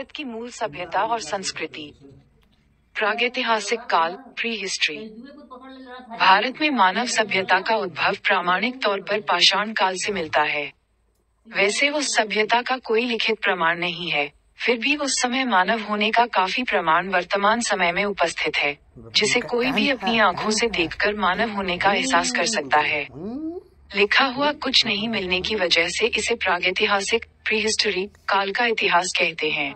भारत की मूल सभ्यता और संस्कृति। प्रागैतिहासिक काल, प्री हिस्ट्री। भारत में मानव सभ्यता का उद्भव प्रामाणिक तौर पर पाषाण काल से मिलता है। वैसे उस सभ्यता का कोई लिखित प्रमाण नहीं है, फिर भी उस समय मानव होने का काफी प्रमाण वर्तमान समय में उपस्थित है, जिसे कोई भी अपनी आंखों से देखकर मानव होने का एहसास कर सकता है। लिखा हुआ कुछ नहीं मिलने की वजह से इसे प्रागैतिहासिक, प्रीहिस्टोरिक काल का इतिहास कहते हैं।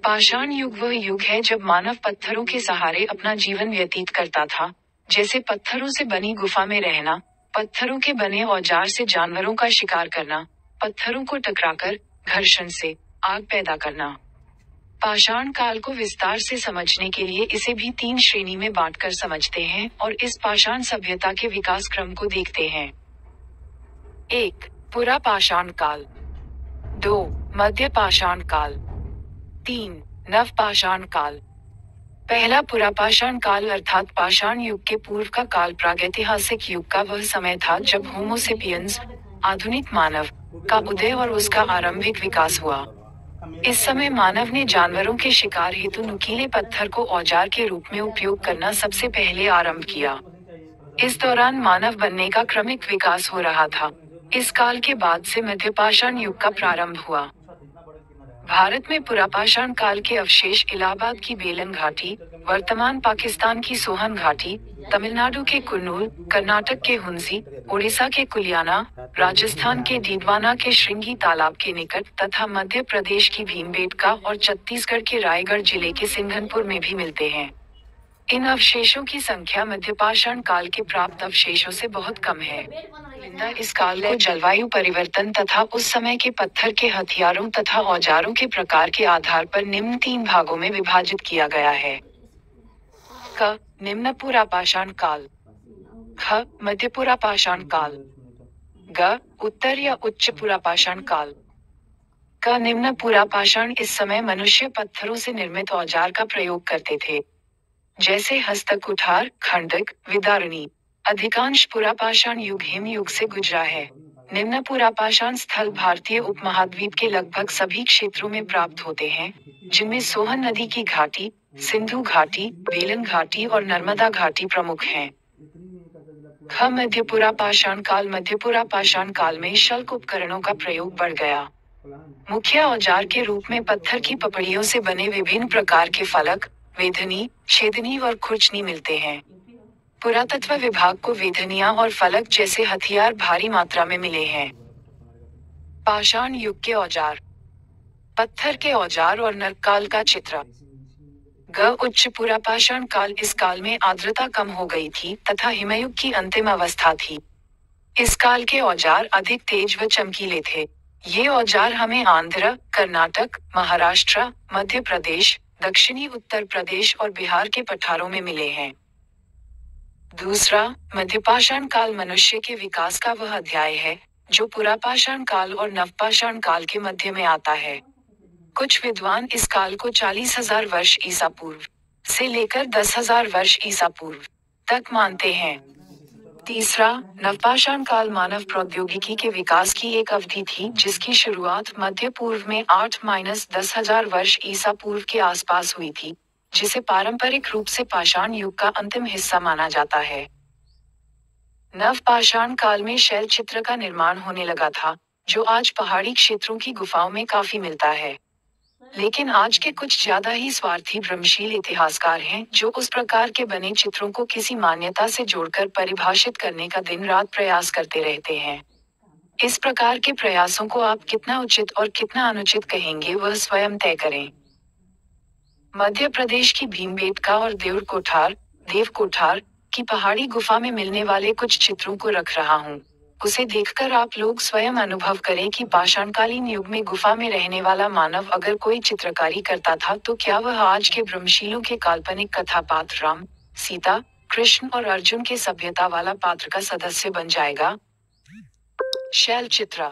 पाषाण युग वह युग है जब मानव पत्थरों के सहारे अपना जीवन व्यतीत करता था, जैसे पत्थरों से बनी गुफा में रहना, पत्थरों के बने औजार से जानवरों का शिकार करना, पत्थरों को टकराकर घर्षण से आग पैदा करना। पाषाण काल को विस्तार से समझने के लिए इसे भी 3 श्रेणी में बांटकर समझते हैं और इस पाषाण सभ्यता के विकास क्रम को देखते हैं। 1. पुरा पाषाण काल। 2. मध्य पाषाण काल। 3. नव पाषाण काल। पहला पुरा पाषाण काल अर्थात पाषाण युग के पूर्व का काल प्रागैतिहासिक युग का वह समय था जब होमो सेपियंस, आधुनिक मानव, का उदय और उसका आरंभिक विकास हुआ। इस समय मानव ने जानवरों के शिकार हेतु नुकीले पत्थर को औजार के रूप में उपयोग करना सबसे पहले आरंभ किया। इस दौरान मानव बनने का क्रमिक विकास हो रहा था। इस काल के बाद से मध्यपाषाण युग का प्रारंभ हुआ। भारत में पुरापाषाण काल के अवशेष इलाहाबाद की बेलन घाटी, वर्तमान पाकिस्तान की सोहन घाटी, तमिलनाडु के कुन्नूर, कर्नाटक के हुंजी, ओडिशा के कुलियाना, राजस्थान के डीडवाना के श्रृंगी तालाब के निकट तथा मध्य प्रदेश की भीमबेटका और छत्तीसगढ़ के रायगढ़ जिले के सिंघनपुर में भी मिलते हैं। इन अवशेषों की संख्या मध्यपाषाण काल के प्राप्त अवशेषों से बहुत कम है। लिंदा इस काल को जलवायु परिवर्तन तथा उस समय के पत्थर के हथियारों तथा औजारों के प्रकार के आधार पर निम्न 3 भागों में विभाजित किया गया है। क. निम्न पुरापाषाण काल। ख. मध्य पुरापाषाण काल। ग. उत्तर या उच्च पुरापाषाण काल। क. निम्न पुरापाषाण इस समय मनुष्य पत्थरों से निर्मित औजार का प्रयोग करते थे, जैसे हस्तकुठार, खंडक, विदारणी। अधिकांश पुरापाषाण युग हिम युग से गुजरा है। निम्न पुरापाषाण स्थल भारतीय उपमहाद्वीप के लगभग सभी क्षेत्रों में प्राप्त होते हैं, जिनमें सोहन नदी की घाटी, सिंधु घाटी, बेलन घाटी और नर्मदा घाटी प्रमुख हैं। ख. मध्य पुरापाषाण काल। मध्य पुरापाषाण काल में शल्क उपकरणों का प्रयोग बढ़ गया। मुख्य औजार के रूप में पत्थर की पपड़ियों से बने विभिन्न प्रकार के फलक, वेधनी, छेदनी और खुरचनी मिलते हैं। पुरातत्व विभाग को वेधनियां और फलक जैसे हथियार भारी मात्रा में मिले हैं। पाषाण युग के औजार। पत्थर के औजार और नरकाल का चित्र। ग. उच्च पुरापाषाण काल। इस काल में आर्द्रता कम हो गई थी तथा हिमयुग की अंतिम अवस्था थी। इस काल के औजार अधिक तेज व चमकीले थे। ये औजार हमें आंध्र, कर्नाटक, महाराष्ट्र, मध्य प्रदेश, दक्षिणी उत्तर प्रदेश और बिहार के पठारों में मिले हैं। दूसरा, मध्यपाषाण काल मनुष्य के विकास का वह अध्याय है जो पुरापाषाण काल और नवपाषाण काल के मध्य में आता है। कुछ विद्वान इस काल को 40,000 वर्ष ईसा पूर्व से लेकर 10,000 वर्ष ईसा पूर्व तक मानते हैं। तीसरा, नवपाषाण काल मानव प्रौद्योगिकी के विकास की एक अवधि थी जिसकी शुरुआत मध्य पूर्व में 8-10,000 वर्ष ईसा पूर्व के आसपास हुई थी, जिसे पारंपरिक रूप से पाषाण युग का अंतिम हिस्सा माना जाता है। नवपाषाण काल में शैल चित्र का निर्माण होने लगा था, जो आज पहाड़ी क्षेत्रों की गुफाओं में काफी मिलता है। लेकिन आज के कुछ ज्यादा ही स्वार्थी भ्रमशील इतिहासकार हैं जो उस प्रकार के बने चित्रों को किसी मान्यता से जोड़कर परिभाषित करने का दिन रात प्रयास करते रहते हैं। इस प्रकार के प्रयासों को आप कितना उचित और कितना अनुचित कहेंगे वह स्वयं तय करें। मध्य प्रदेश की भीमबेटका और देवकोठार की पहाड़ी गुफा में मिलने वाले कुछ चित्रों को रख रहा हूँ। उसे देखकर आप लोग स्वयं अनुभव करें कि पाषाणकालीन युग में गुफा में रहने वाला मानव अगर कोई चित्रकारी करता था तो क्या वह आज के भ्रमशीलों के काल्पनिक कथा पात्र राम, सीता, कृष्ण और अर्जुन के सभ्यता वाला पात्र का सदस्य बन जाएगा। शैल चित्र।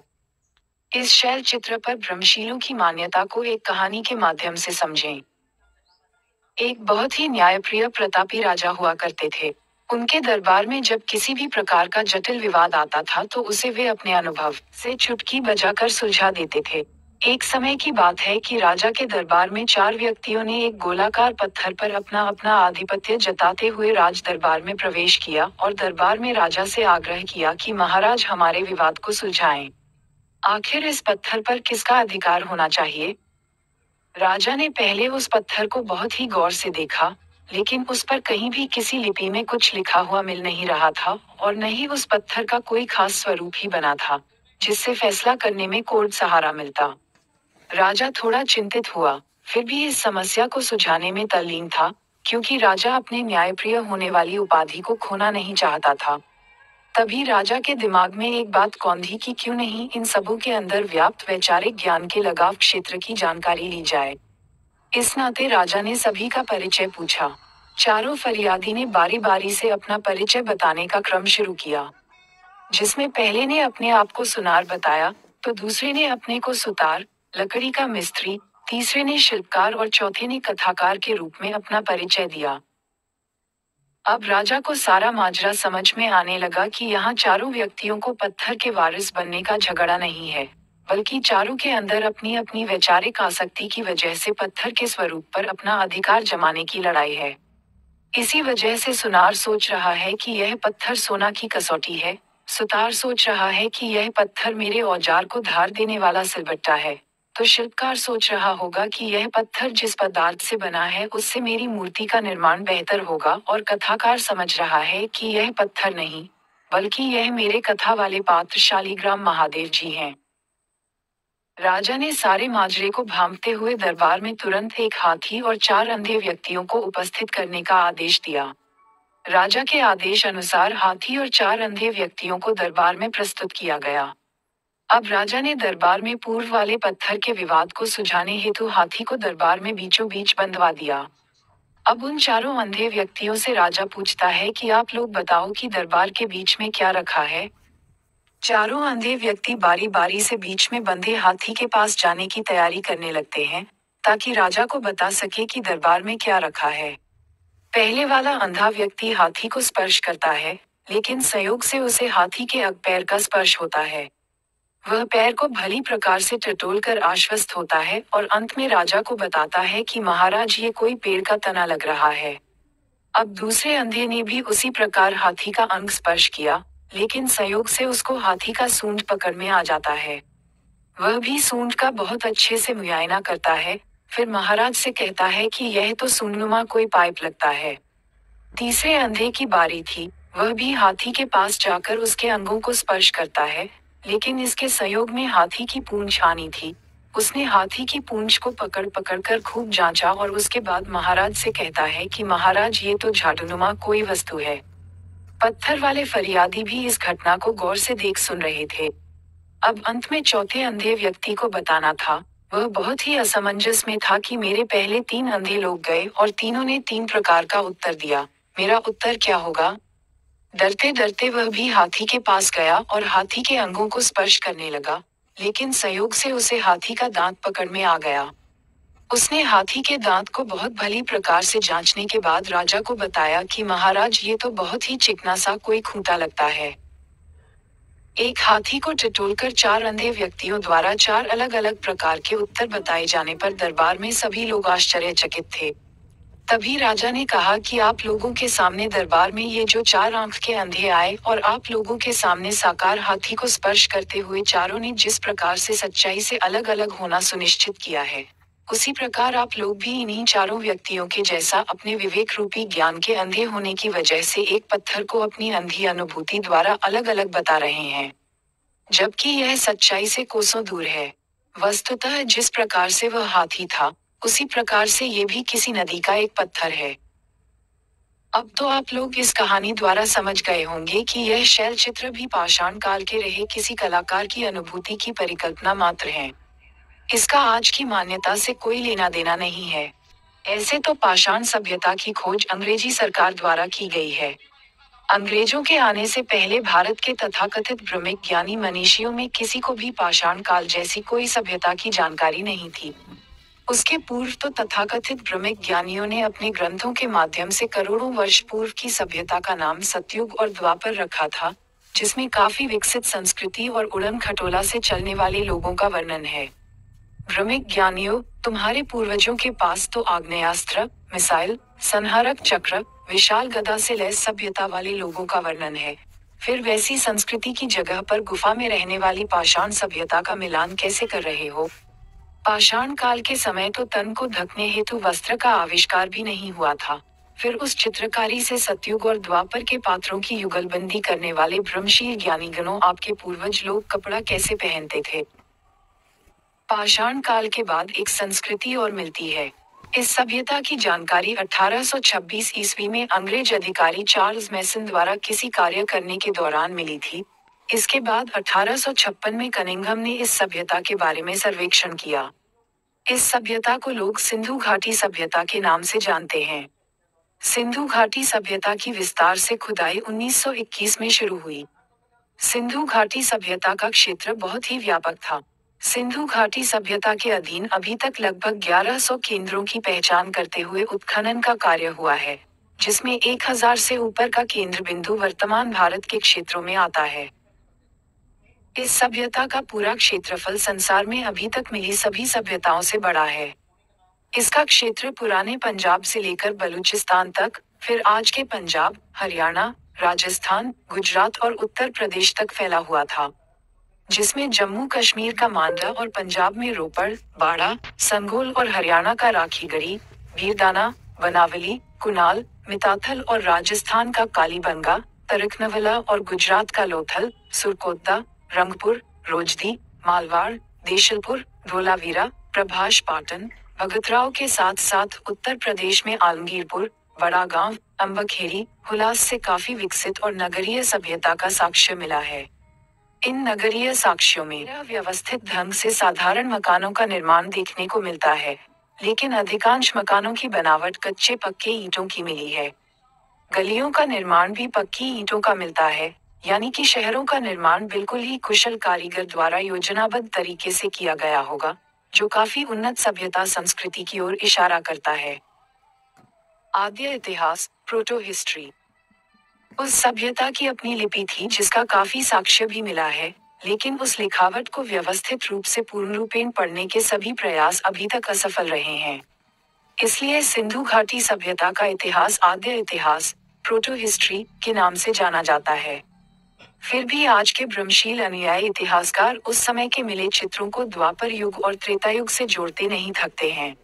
इस शैल चित्र पर भ्रमशीलों की मान्यता को एक कहानी के माध्यम से समझें। एक बहुत ही न्यायप्रिय प्रतापी राजा हुआ करते थे। उनके दरबार में जब किसी भी प्रकार का जटिल विवाद आता था तो उसे वे अपने अनुभव से चुटकी बजाकर सुलझा देते थे। एक समय की बात है कि राजा के दरबार में 4 व्यक्तियों ने एक गोलाकार पत्थर पर अपना अपना आधिपत्य जताते हुए राज दरबार में प्रवेश किया और दरबार में राजा से आग्रह किया कि महाराज हमारे विवाद को सुलझाएं। आखिर इस पत्थर पर किसका अधिकार होना चाहिए? राजा ने पहले उस पत्थर को बहुत ही गौर से देखा, लेकिन उस पर कहीं भी किसी लिपि में कुछ लिखा हुआ मिल नहीं रहा था, और न ही उस पत्थर का कोई खास स्वरूप ही बना था, जिससे फैसला करने में कोर्ट सहारा मिलता। राजा थोड़ा चिंतित हुआ, फिर भी इस समस्या को सुलझाने में तल्लीन था, क्योंकि राजा अपने न्यायप्रिय होने वाली उपाधि को खोना नहीं चाहता था। तभी राजा के दिमाग में एक बात कौंधी कि क्यों नहीं इन सबों के अंदर व्याप्त वैचारिक ज्ञान के लगाव क्षेत्र की जानकारी ली जाए। इस नाते राजा ने सभी का परिचय पूछा। चारों फरियादी ने बारी बारी से अपना परिचय बताने का क्रम शुरू किया, जिसमें पहले ने अपने आप को सुनार बताया, तो दूसरे ने अपने को सुतार, लकड़ी का मिस्त्री, तीसरे ने शिल्पकार और चौथे ने कथाकार के रूप में अपना परिचय दिया। अब राजा को सारा माजरा समझ में आने लगा कि यहाँ चारों व्यक्तियों को पत्थर के वारिस बनने का झगड़ा नहीं है, बल्कि चारों के अंदर अपनी अपनी वैचारिक आसक्ति की वजह से पत्थर के स्वरूप पर अपना अधिकार जमाने की लड़ाई है। इसी वजह से सुनार सोच रहा है कि यह पत्थर सोना की कसौटी है, सुतार सोच रहा है कि यह पत्थर मेरे औजार को धार देने वाला सिलबट्टा है, तो शिल्पकार सोच रहा होगा कि यह पत्थर जिस पदार्थ से बना है उससे मेरी मूर्ति का निर्माण बेहतर होगा, और कथाकार समझ रहा है कि यह पत्थर नहीं, बल्कि यह मेरे कथा वाले पात्र शालिग्राम महादेव जी हैं। राजा ने सारे माजरे को भांपते हुए दरबार में तुरंत एक हाथी और 4 अंधे व्यक्तियों को उपस्थित करने का आदेश दिया। राजा के आदेश अनुसार हाथी और 4 अंधे व्यक्तियों को दरबार में प्रस्तुत किया गया। अब राजा ने दरबार में पूर्व वाले पत्थर के विवाद को सुलझाने हेतु हाथी को दरबार में बीचों बीच बंधवा दिया। अब उन चारों अंधे व्यक्तियों से राजा पूछता है कि आप लोग बताओ कि दरबार के बीच में क्या रखा है। चारों अंधे व्यक्ति बारी बारी से बीच में बंधे हाथी के पास जाने की तैयारी करने लगते हैं, ताकि राजा को बता सके कि दरबार में क्या रखा है। पहले वाला अंधा व्यक्ति हाथी को स्पर्श करता है, लेकिन संयोग से उसे हाथी के अग पैर का स्पर्श होता है। वह पैर को भली प्रकार से टटोल कर आश्वस्त होता है और अंत में राजा को बताता है कि महाराज ये कोई पेड़ का तना लग रहा है। अब दूसरे अंधे ने भी उसी प्रकार हाथी का अंग स्पर्श किया, लेकिन संयोग से उसको हाथी का सूंड पकड़ में आ जाता है। वह भी सूंड का बहुत अच्छे से मुआयना करता है, फिर महाराज से कहता है कि यह तो सूंडनुमा कोई पाइप लगता है। तीसरे अंधे की बारी थी, वह भी हाथी के पास जाकर उसके अंगों को स्पर्श करता है, लेकिन इसके संयोग में हाथी की पूंछ आनी थी। उसने हाथी की पूंछ को पकड़ पकड़ कर खूब जांचा और उसके बाद महाराज से कहता है कि महाराज ये तो झाड़ूनुमा कोई वस्तु है। पत्थर वाले फरियादी भी इस घटना को गौर से देख सुन रहे थे। अब अंत में चौथे अंधे व्यक्ति को बताना था। वह बहुत ही असमंजस में था कि मेरे पहले 3 अंधे लोग गए और तीनों ने 3 प्रकार का उत्तर दिया, मेरा उत्तर क्या होगा? डरते डरते वह भी हाथी के पास गया और हाथी के अंगों को स्पर्श करने लगा, लेकिन संयोग से उसे हाथी का दांत पकड़ में आ गया। उसने हाथी के दांत को बहुत भली प्रकार से जांचने के बाद राजा को बताया कि महाराज ये तो बहुत ही चिकना सा कोई खूंटा लगता है। एक हाथी को टटोलकर 4 अंधे व्यक्तियों द्वारा 4 अलग अलग प्रकार के उत्तर बताए जाने पर दरबार में सभी लोग आश्चर्यचकित थे। तभी राजा ने कहा कि आप लोगों के सामने दरबार में ये जो 4 आंख के अंधे आए और आप लोगों के सामने साकार हाथी को स्पर्श करते हुए चारों ने जिस प्रकार से सच्चाई से अलग अलग होना सुनिश्चित किया है, उसी प्रकार आप लोग भी इन्हीं चारों व्यक्तियों के जैसा अपने विवेक रूपी ज्ञान के अंधे होने की वजह से एक पत्थर को अपनी अंधी अनुभूति द्वारा अलग अलग बता रहे हैं, जबकि यह सच्चाई से कोसों दूर है। वस्तुतः जिस प्रकार से वह हाथी था, उसी प्रकार से ये भी किसी नदी का एक पत्थर है। अब तो आप लोग इस कहानी द्वारा समझ गए होंगे कि यह शैल चित्र भी पाषाण काल के रहे किसी कलाकार की अनुभूति की परिकल्पना मात्र है। इसका आज की मान्यता से कोई लेना देना नहीं है। ऐसे तो पाषाण सभ्यता की खोज अंग्रेजी सरकार द्वारा की गई है। अंग्रेजों के आने से पहले भारत के तथाकथित भ्रमिक ज्ञानी मनीषियों में किसी को भी पाषाण काल जैसी कोई सभ्यता की जानकारी नहीं थी। उसके पूर्व तो तथाकथित भ्रमिक ज्ञानियों ने अपने ग्रंथों के माध्यम से करोड़ों वर्ष पूर्व की सभ्यता का नाम सतयुग और द्वापर रखा था, जिसमें काफी विकसित संस्कृति और उड़न खटोला से चलने वाले लोगों का वर्णन है। भ्रमिक ज्ञानियों, तुम्हारे पूर्वजों के पास तो आग्नेयास्त्र, मिसाइल, संहारक चक्र, विशाल गदा से लैस सभ्यता वाले लोगों का वर्णन है। फिर वैसी संस्कृति की जगह पर गुफा में रहने वाली पाषाण सभ्यता का मिलान कैसे कर रहे हो? पाषाण काल के समय तो तन को ढकने हेतु वस्त्र का आविष्कार भी नहीं हुआ था। फिर उस चित्रकारी से सतयुग और द्वापर के पात्रों की युगलबंदी करने वाले भ्रमशील ज्ञानीगणों आपके पूर्वज लोग कपड़ा कैसे पहनते थे? पाषाण काल के बाद एक संस्कृति और मिलती है। इस सभ्यता की जानकारी 1826 ईस्वी में अंग्रेज अधिकारी चार्ल्स मैसन द्वारा किसी कार्य करने के दौरान मिली थी। इसके बाद 1856 में कनिंघम ने इस सभ्यता के बारे में सर्वेक्षण किया। इस सभ्यता को लोग सिंधु घाटी सभ्यता के नाम से जानते हैं। सिंधु घाटी सभ्यता की विस्तार से खुदाई 1921 में शुरू हुई। सिंधु घाटी सभ्यता का क्षेत्र बहुत ही व्यापक था। सिंधु घाटी सभ्यता के अधीन अभी तक लगभग 1100 केंद्रों की पहचान करते हुए उत्खनन का कार्य हुआ है, जिसमें 1000 से ऊपर का केंद्र बिंदु वर्तमान भारत के क्षेत्रों में आता है। इस सभ्यता का पूरा क्षेत्रफल संसार में अभी तक मिली सभी सभ्यताओं से बड़ा है। इसका क्षेत्र पुराने पंजाब से लेकर बलूचिस्तान तक, फिर आज के पंजाब, हरियाणा, राजस्थान, गुजरात और उत्तर प्रदेश तक फैला हुआ था, जिसमें जम्मू कश्मीर का मांडा और पंजाब में रोपड़, बाड़ा, संगोल और हरियाणा का राखीगढ़ी, भीरदाना, बनावली, कुनाल, मिताथल और राजस्थान का कालीबंगा, तरकनवला और गुजरात का लोथल, सुरकोतदा, रंगपुर, रोजदी, मालवाड़, देशलपुर, धोलावीरा, प्रभास पाटन, भगतराव के साथ साथ उत्तर प्रदेश में आलमगीरपुर, बड़ा गांव, अम्बखेरी, हुलास से काफी विकसित और नगरीय सभ्यता का साक्ष्य मिला है। इन नगरीय साक्ष्यों में व्यवस्थित ढंग से साधारण मकानों का निर्माण देखने को मिलता है, लेकिन अधिकांश मकानों की बनावट कच्चे पक्के ईंटों की मिली है। गलियों का निर्माण भी पक्की ईंटों का मिलता है, यानी कि शहरों का निर्माण बिल्कुल ही कुशल कारीगर द्वारा योजनाबद्ध तरीके से किया गया होगा, जो काफी उन्नत सभ्यता संस्कृति की ओर इशारा करता है। आद्य इतिहास, प्रोटो हिस्ट्री। उस सभ्यता की अपनी लिपि थी जिसका काफी साक्ष्य भी मिला है, लेकिन उस लिखावट को व्यवस्थित रूप से पूर्णरूपेण पढ़ने के सभी प्रयास अभी तक असफल रहे हैं। इसलिए सिंधु घाटी सभ्यता का इतिहास आद्य इतिहास, प्रोटो हिस्ट्री के नाम से जाना जाता है। फिर भी आज के भ्रमशील अनुयायी इतिहासकार उस समय के मिले चित्रों को द्वापर युग और त्रेता युग से जोड़ते नहीं थकते हैं।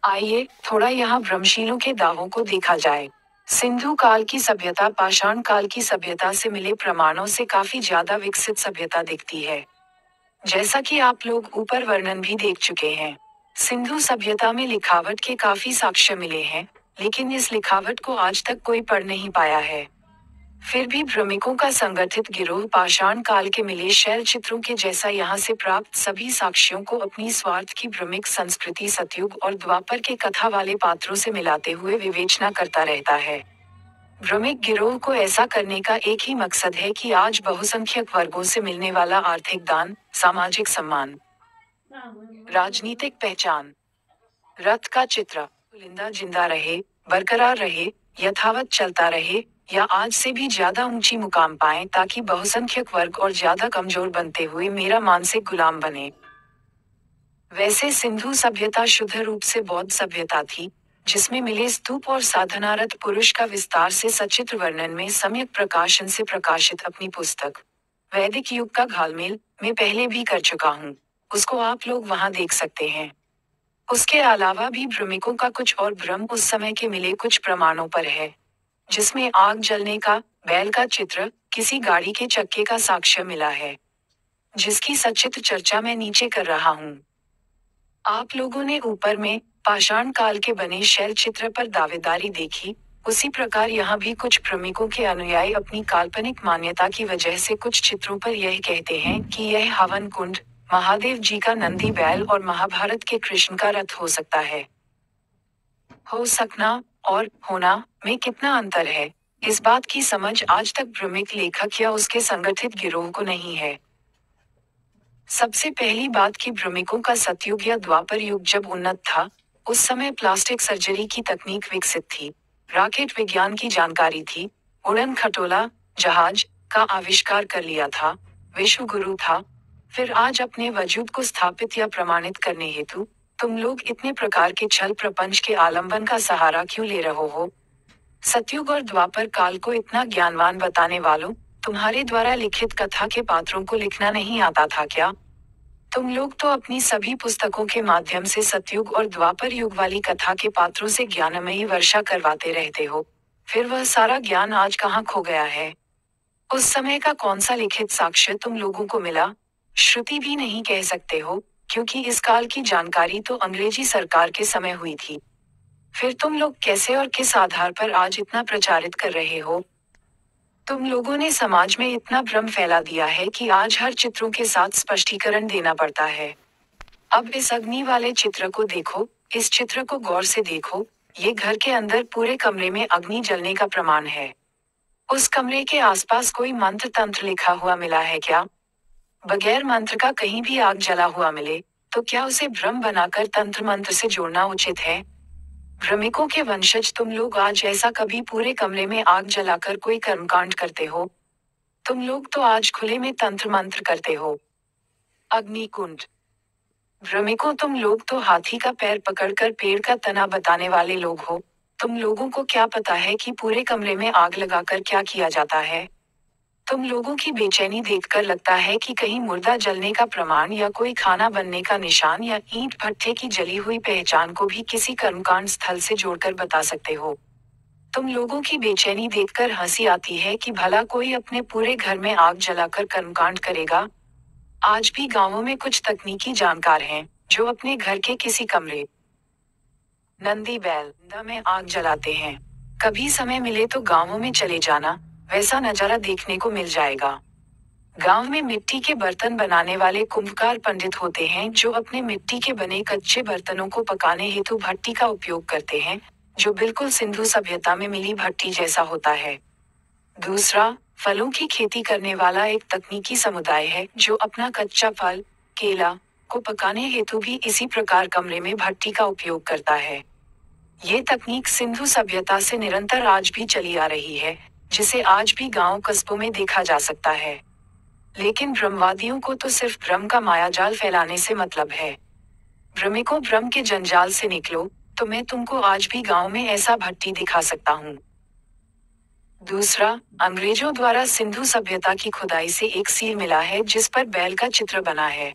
आइए थोड़ा यहाँ भ्रमशीलों के दावों को देखा जाए। सिंधु काल की सभ्यता पाषाण काल की सभ्यता से मिले प्रमाणों से काफी ज्यादा विकसित सभ्यता दिखती है, जैसा कि आप लोग ऊपर वर्णन भी देख चुके हैं। सिंधु सभ्यता में लिखावट के काफी साक्ष्य मिले हैं, लेकिन इस लिखावट को आज तक कोई पढ़ नहीं पाया है। फिर भी भ्रमिकों का संगठित गिरोह पाषाण काल के मिले शैल चित्रों के जैसा यहाँ से प्राप्त सभी साक्ष्यों को अपनी स्वार्थ की भ्रमिक संस्कृति सतयुग और द्वापर के कथा वाले पात्रों से मिलाते हुए विवेचना करता रहता है। भ्रमिक गिरोह को ऐसा करने का एक ही मकसद है कि आज बहुसंख्यक वर्गों से मिलने वाला आर्थिक दान, सामाजिक सम्मान, राजनीतिक पहचान, रथ का चित्र पुलिंदा जिंदा रहे, बरकरार रहे, यथावत चलता रहे, या आज से भी ज्यादा ऊंची मुकाम पाए, ताकि बहुसंख्यक वर्ग और ज्यादा कमजोर बनते हुए मेरा मानसिक गुलाम बने। वैसे सिंधु सभ्यता शुद्ध रूप से बौद्ध सभ्यता थी, जिसमें मिले स्तूप और साधनारत पुरुष का विस्तार से सचित्र वर्णन में सम्यक प्रकाशन से प्रकाशित अपनी पुस्तक वैदिक युग का घालमेल मैं पहले भी कर चुका हूँ, उसको आप लोग वहां देख सकते हैं। उसके अलावा भी भ्रमिकों का कुछ और भ्रम उस समय के मिले कुछ प्रमाणों पर है, जिसमें आग जलने का, बैल का चित्र, किसी गाड़ी के चक्के का साक्ष्य मिला है, जिसकी सचित्र चर्चा मैं नीचे कर रहा हूँ। आप लोगों ने ऊपर में पाषाण काल के बने शैल चित्र पर दावेदारी देखी, उसी प्रकार यहाँ भी कुछ भ्रमिकों के अनुयायी अपनी काल्पनिक मान्यता की वजह से कुछ चित्रों पर यह कहते हैं कि यह हवन कुंड, महादेव जी का नंदी बैल और महाभारत के कृष्ण का रथ हो सकता है। हो सकना और होना में कितना अंतर है, इस बात की समझ आज तक भ्रमिक लेखक या उसके संगठित गिरोह को नहीं है। सबसे पहली बात कि भ्रमिकों का सतयुग या द्वापर युग जब उन्नत था, उस समय प्लास्टिक सर्जरी की तकनीक विकसित थी, रॉकेट विज्ञान की जानकारी थी, उड़न खटोला, जहाज का आविष्कार कर लिया था, विश्व गुरु था, फिर आज अपने वजूद को स्थापित या प्रमाणित करने हेतु तुम लोग इतने प्रकार के छल प्रपंच के आलंबन का सहारा क्यों ले रहे हो? सतयुग और द्वापर काल को इतना ज्ञानवान बताने वालों, तुम्हारे द्वारा लिखित कथा के पात्रों को लिखना नहीं आता था क्या? तुम लोग तो अपनी सभी पुस्तकों के माध्यम से सतयुग और द्वापर युग वाली कथा के पात्रों से ज्ञानमयी वर्षा करवाते रहते हो। फिर वह सारा ज्ञान आज कहाँ खो गया है? उस समय का कौन सा लिखित साक्ष्य तुम लोगों को मिला? श्रुति भी नहीं कह सकते हो, क्योंकि इस काल की जानकारी तो अंग्रेजी सरकार के समय हुई थी। फिर तुम लोग कैसे और किस आधार पर आज इतना प्रचारित कर रहे हो? तुम लोगों ने समाज में इतना भ्रम फैला दिया है कि आज हर चित्रों के साथ स्पष्टीकरण देना पड़ता है। अब इस अग्नि वाले चित्र को देखो, इस चित्र को गौर से देखो, ये घर के अंदर पूरे कमरे में अग्नि जलने का प्रमाण है। उस कमरे के आसपास कोई मंत्र तंत्र लिखा हुआ मिला है क्या? बगैर मंत्र का कहीं भी आग जला हुआ मिले, तो क्या उसे भ्रम बनाकर तंत्र मंत्र से जोड़ना उचित है? भ्रमिकों के वंशज तुम लोग आज ऐसा कभी पूरे कमरे में आग जलाकर कोई कर्मकांड करते हो? तुम लोग तो आज खुले में तंत्र मंत्र करते हो। अग्निकुंड। भ्रमिकों, तुम लोग तो हाथी का पैर पकड़कर पेड़ का तना बताने वाले लोग हो। तुम लोगों को क्या पता है कि पूरे कमरे में आग लगाकर क्या किया जाता है? तुम लोगों की बेचैनी देखकर लगता है कि कहीं मुर्दा जलने का प्रमाण या कोई खाना बनने का निशान या ईंट भट्ठे की जली हुई पहचान को भी किसी कर्मकांड स्थल से जोड़कर बता सकते हो। तुम लोगों की बेचैनी देखकर हंसी आती है कि भला कोई अपने पूरे घर में आग जलाकर कर्मकांड करेगा? आज भी गांवों में कुछ तकनीकी जानकार हैं, जो अपने घर के किसी कमरे, नंदी बैल में आग जलाते हैं। कभी समय मिले तो गांवों में चले जाना, वैसा नजारा देखने को मिल जाएगा। गांव में मिट्टी के बर्तन बनाने वाले कुंभकार पंडित होते हैं, जो अपने मिट्टी के बने कच्चे बर्तनों को पकाने हेतु भट्टी का उपयोग करते हैं, जो बिल्कुल सिंधु सभ्यता में मिली भट्टी जैसा होता है। दूसरा, फलों की खेती करने वाला एक तकनीकी समुदाय है, जो अपना कच्चा फल, केला, को पकाने हेतु भी इसी प्रकार कमरे में भट्टी का उपयोग करता है। ये तकनीक सिंधु सभ्यता से निरंतर आज भी चली आ रही है, जिसे आज भी गांव कस्बों में देखा जा सकता है। लेकिन भ्रमवादियों को तो सिर्फ भ्रम का मायाजाल फैलाने से मतलब है। भ्रमिकों, भ्रम के जंजाल से निकलो, तो मैं तुमको आज भी गांव में ऐसा भट्टी दिखा सकता हूँ। दूसरा, अंग्रेजों द्वारा सिंधु सभ्यता की खुदाई से एक सील मिला है जिस पर बैल का चित्र बना है।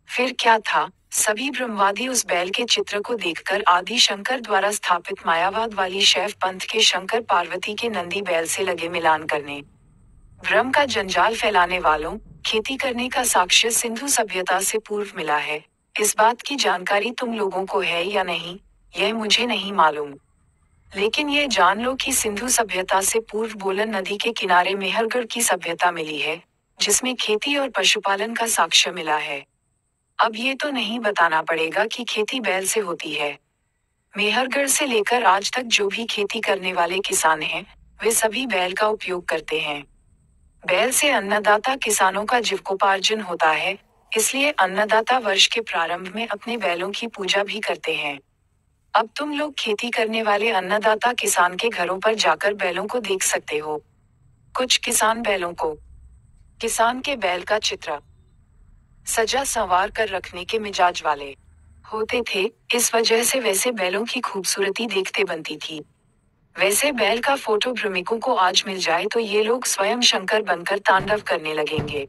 फिर क्या था? सभी ब्रह्मवादी उस बैल के चित्र को देखकर आदि शंकर द्वारा स्थापित मायावाद वाली शैव पंथ के शंकर पार्वती के नंदी बैल से लगे मिलान करने। भ्रम का जंजाल फैलाने वालों, खेती करने का साक्ष्य सिंधु सभ्यता से पूर्व मिला है। इस बात की जानकारी तुम लोगों को है या नहीं, यह मुझे नहीं मालूम। लेकिन यह जान लो कि सिंधु सभ्यता से पूर्व बोलन नदी के किनारे मेहरगढ़ की सभ्यता मिली है, जिसमें खेती और पशुपालन का साक्ष्य मिला है। अब ये तो नहीं बताना पड़ेगा कि खेती बैल से होती है। मेहरगढ़ से लेकर आज तक जो भी खेती करने वाले किसान हैं, वे सभी बैल का उपयोग करते हैं। बैल से अन्नदाता किसानों का जीविकोपार्जन होता है, इसलिए अन्नदाता वर्ष के प्रारंभ में अपने बैलों की पूजा भी करते हैं। अब तुम लोग खेती करने वाले अन्नदाता किसान के घरों पर जाकर बैलों को देख सकते हो। कुछ किसान बैलों को, किसान के बैल का चित्र सजा संवार कर रखने के मिजाज वाले होते थे, इस वजह से वैसे बैलों की खूबसूरती देखते बनती थी। वैसे बैल का फोटो भ्रमिकों को आज मिल जाए तो ये लोग स्वयं शंकर बनकर तांडव करने लगेंगे।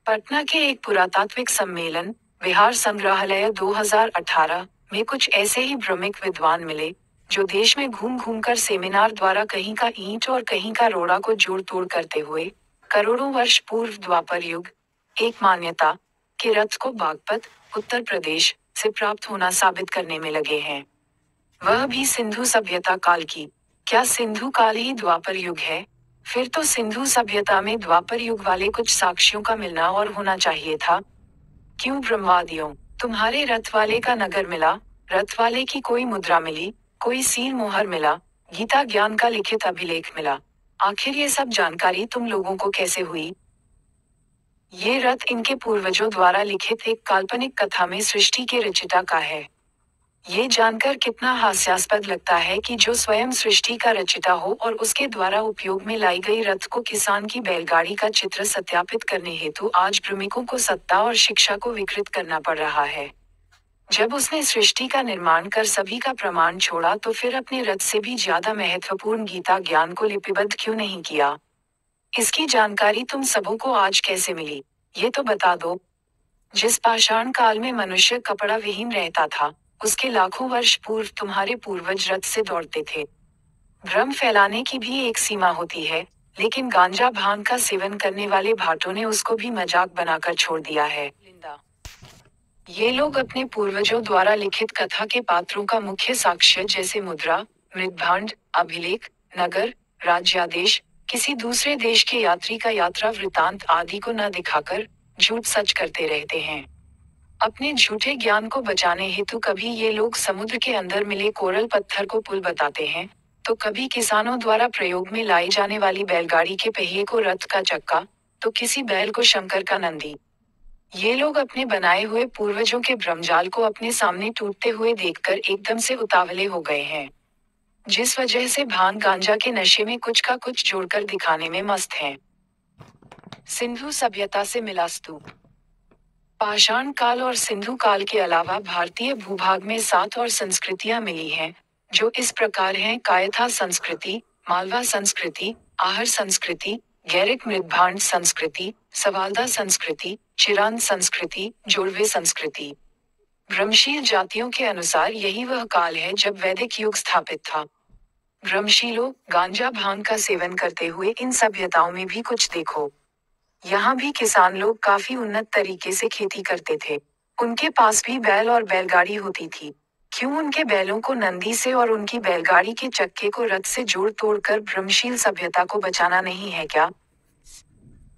पटना के एक पुरातात्विक सम्मेलन, बिहार संग्रहालय 2018, में कुछ ऐसे ही भ्रमिक विद्वान मिले, जो देश में घूम घूम कर सेमिनार द्वारा कहीं का ईंट और कहीं का रोड़ा को जोड़ तोड़ करते हुए, करोड़ों वर्ष पूर्व द्वापर युग, एक मान्यता, के रथ को बागपत, उत्तर प्रदेश, से प्राप्त होना साबित करने में लगे हैं। वह भी सिंधु सभ्यता काल की। क्या सिंधु काल ही द्वापर युग है? फिर तो सिंधु सभ्यता में द्वापर युग वाले कुछ साक्ष्यों का मिलना और होना चाहिए था। क्यों ब्रह्मवादियों, तुम्हारे रथ वाले का नगर मिला, रथ वाले की कोई मुद्रा मिली, कोई सील मोहर मिला, गीता ज्ञान का लिखित अभिलेख मिला। आखिर ये सब जानकारी तुम लोगों को कैसे हुई? ये रथ इनके पूर्वजों द्वारा लिखित एक काल्पनिक कथा में सृष्टि के रचयिता का है। ये जानकर कितना हास्यास्पद लगता है कि जो स्वयं सृष्टि का रचिता हो और उसके द्वारा उपयोग में लाई गई रथ को किसान की बैलगाड़ी का चित्र सत्यापित करने हेतु आज भ्रमिकों को सत्ता और शिक्षा को विकृत करना पड़ रहा है। जब उसने सृष्टि का निर्माण कर सभी का प्रमाण छोड़ा तो फिर अपने रथ से भी ज्यादा महत्वपूर्ण गीता ज्ञान को लिपिबद्ध क्यों नहीं किया? इसकी जानकारी तुम सबों को आज कैसे मिली, ये तो बता दो। जिस पाषाण काल में मनुष्य कपड़ा विहीन रहता था, उसके लाखों वर्ष पूर्व तुम्हारे पूर्वज रथ से दौड़ते थे। भ्रम फैलाने की भी एक सीमा होती है, लेकिन गांजा भांग का सेवन करने वाले भाटों ने उसको भी मजाक बनाकर छोड़ दिया है। ये लोग अपने पूर्वजों द्वारा लिखित कथा के पात्रों का मुख्य साक्ष्य जैसे मुद्रा, मृदभांड, अभिलेख, नगर, राज्यादेश, किसी दूसरे देश के यात्री का यात्रा वृतांत आदि को न दिखाकर झूठ सच करते रहते हैं। अपने झूठे ज्ञान को बचाने हेतु कभी ये लोग समुद्र के अंदर मिले कोरल पत्थर को पुल बताते हैं, तो कभी किसानों द्वारा प्रयोग में लाई जाने वाली बैलगाड़ी के पहिए को रथ का चक्का, तो किसी बैल को शंकर का नंदी। ये लोग अपने बनाए हुए पूर्वजों के भ्रमजाल को अपने सामने टूटते हुए देखकर एकदम से उतावले हो गए हैं, जिस वजह से भांग गांजा के नशे में कुछ का कुछ जोड़कर दिखाने में मस्त हैं। सिंधु सभ्यता से मिला स्तूप। पाषाण काल और सिंधु काल के अलावा भारतीय भूभाग में 7 और संस्कृतियां मिली हैं, जो इस प्रकार हैं: कायथा संस्कृति, मालवा संस्कृति, आहर संस्कृति, गैरिक मृदभांड संस्कृति, सवाल्दा संस्कृति, चिरांद संस्कृति, जोड़वे संस्कृति। भ्रमशील जातियों के अनुसार यही वह काल है जब वैदिक युग स्थापित था। भ्रमशीलों, गांजा भांग का सेवन करते हुए इन सभ्यताओं में भी कुछ देखो। यहाँ भी किसान लोग काफी उन्नत तरीके से खेती करते थे। उनके पास भी बैल और बैलगाड़ी होती थी। क्यों उनके बैलों को नंदी से और उनकी बैलगाड़ी के चक्के को रथ से जोड़ तोड़ कर भ्रमशील सभ्यता को बचाना नहीं है क्या?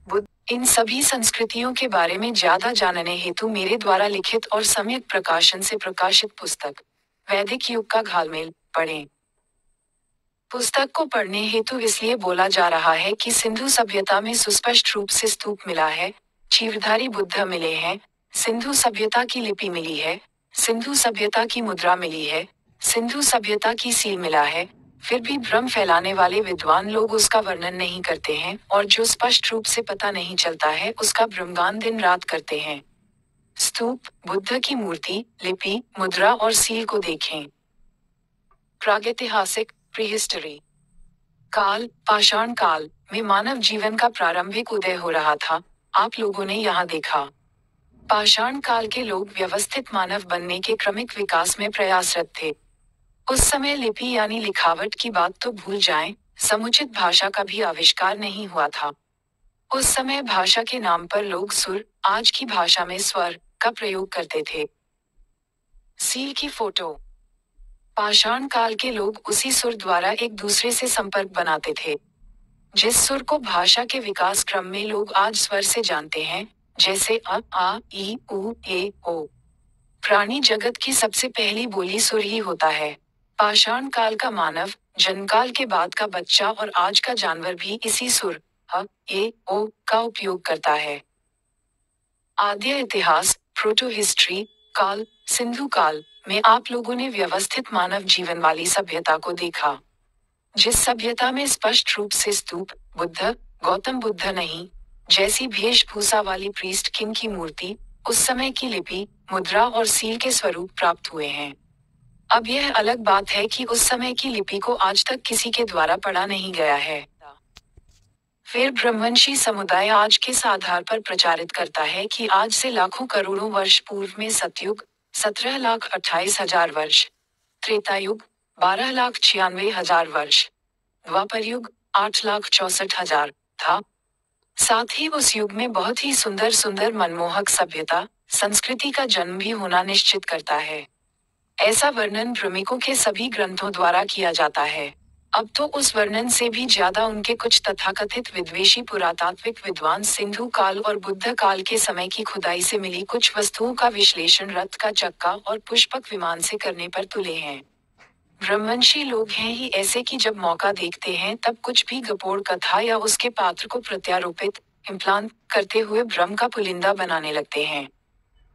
बुद्ध। इन सभी संस्कृतियों के बारे में ज्यादा जानने हेतु मेरे द्वारा लिखित और सम्यक प्रकाशन से प्रकाशित पुस्तक वैदिक युग का घालमेल पढ़ें। पुस्तक को पढ़ने हेतु इसलिए बोला जा रहा है कि सिंधु सभ्यता में सुस्पष्ट रूप से स्तूप मिला है, चीरधारी बुद्ध मिले हैं, सिंधु सभ्यता की लिपि मिली है, सिंधु सभ्यता की मुद्रा मिली है, सिंधु सभ्यता की सील मिला है, फिर भी भ्रम फैलाने वाले विद्वान लोग उसका वर्णन नहीं करते हैं और जो स्पष्ट रूप से पता नहीं चलता है उसका भ्रमगान दिन रात करते हैं। स्तूप, बुद्ध की मूर्ति, लिपि, मुद्रा और सील को देखें। प्रागैतिहासिक प्रीहिस्टरी काल, पाषाण काल में मानव जीवन का प्रारंभिक उदय हो रहा था, आप लोगों ने यहाँ देखा। पाषाण काल के लोग व्यवस्थित मानव बनने के क्रमिक विकास में प्रयासरत थे। उस समय लिपि यानी लिखावट की बात तो भूल जाएं, समुचित भाषा का भी आविष्कार नहीं हुआ था। उस समय भाषा के नाम पर लोग सुर, आज की भाषा में स्वर, का प्रयोग करते थे। सील की फोटो। पाषाण काल के लोग उसी सुर द्वारा एक दूसरे से संपर्क बनाते थे। जिस सुर को भाषा के विकास क्रम में लोग आज स्वर से जानते हैं, जैसे अ, आ, ई, उ, ए, ओ। प्राणी जगत की सबसे पहली बोली सुर ही होता है। पाषाण काल का मानव, जन्मकाल के बाद का बच्चा और आज का जानवर भी इसी सुर अ, ए, ओ का उपयोग करता है। आद्य इतिहास, प्रोटो हिस्ट्री काल, सिंधु काल में आप लोगों ने व्यवस्थित मानव जीवन वाली सभ्यता को देखा। जिस सभ्यता में स्पष्ट रूप से स्तूप, बुद्ध, गौतम बुद्ध नहीं, जैसी वेशभूषा वाली प्रीस्ट किंग की मूर्ति, उस समय की लिपि, मुद्रा और सील के स्वरूप प्राप्त हुए हैं। अब यह अलग बात है कि उस समय की लिपि को आज तक किसी के द्वारा पढ़ा नहीं गया है। फिर ब्रह्मवंशी समुदाय आज किस आधार पर प्रचारित करता है कि आज से लाखों करोड़ों वर्ष पूर्व में सतयुग 17,28,000 वर्ष, त्रेतायुग 12,96,000 वर्ष, द्वापर युग 8,64,000 था। साथ ही उस युग में बहुत ही सुंदर सुंदर मनमोहक सभ्यता, संस्कृति का जन्म भी होना निश्चित करता है। ऐसा वर्णन भ्रमिकों के सभी ग्रंथों द्वारा किया जाता है। अब तो उस वर्णन से भी ज्यादा उनके कुछ तथाकथित विद्वेषी पुरातात्विक विद्वान सिंधु काल और बुद्ध काल के समय की खुदाई से मिली कुछ वस्तुओं का विश्लेषण रथ का चक्का और पुष्पक विमान से करने पर तुले हैं। ब्रह्मवंशी लोग हैं ही ऐसे कि जब मौका देखते हैं तब कुछ भी गपोड़ कथा या उसके पात्र को प्रत्यारोपित, इम्प्लांट करते हुए भ्रम का पुलिंदा बनाने लगते हैं।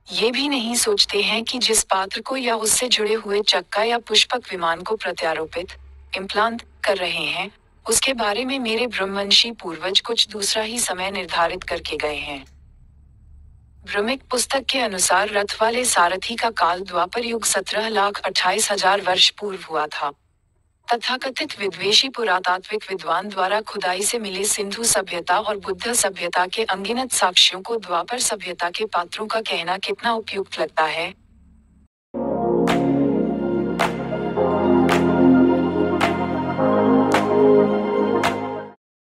ये भी नहीं सोचते हैं कि जिस पात्र को या उससे जुड़े हुए चक्का या पुष्पक विमान को प्रत्यारोपित इम्प्लांट कर रहे हैं, उसके बारे में मेरे ब्रह्मवंशी पूर्वज कुछ दूसरा ही समय निर्धारित करके गए हैं। ब्रह्मिक पुस्तक के अनुसार रथ वाले सारथी का काल द्वापर युग 17,28,000 वर्ष पूर्व हुआ था। तथाकथित विद्वेषी पुरातात्विक विद्वान द्वारा खुदाई से मिले सिंधु सभ्यता और बुद्ध सभ्यता के अनगिनत साक्ष्यों को द्वापर सभ्यता के पात्रों का कहना कितना उपयुक्त लगता है,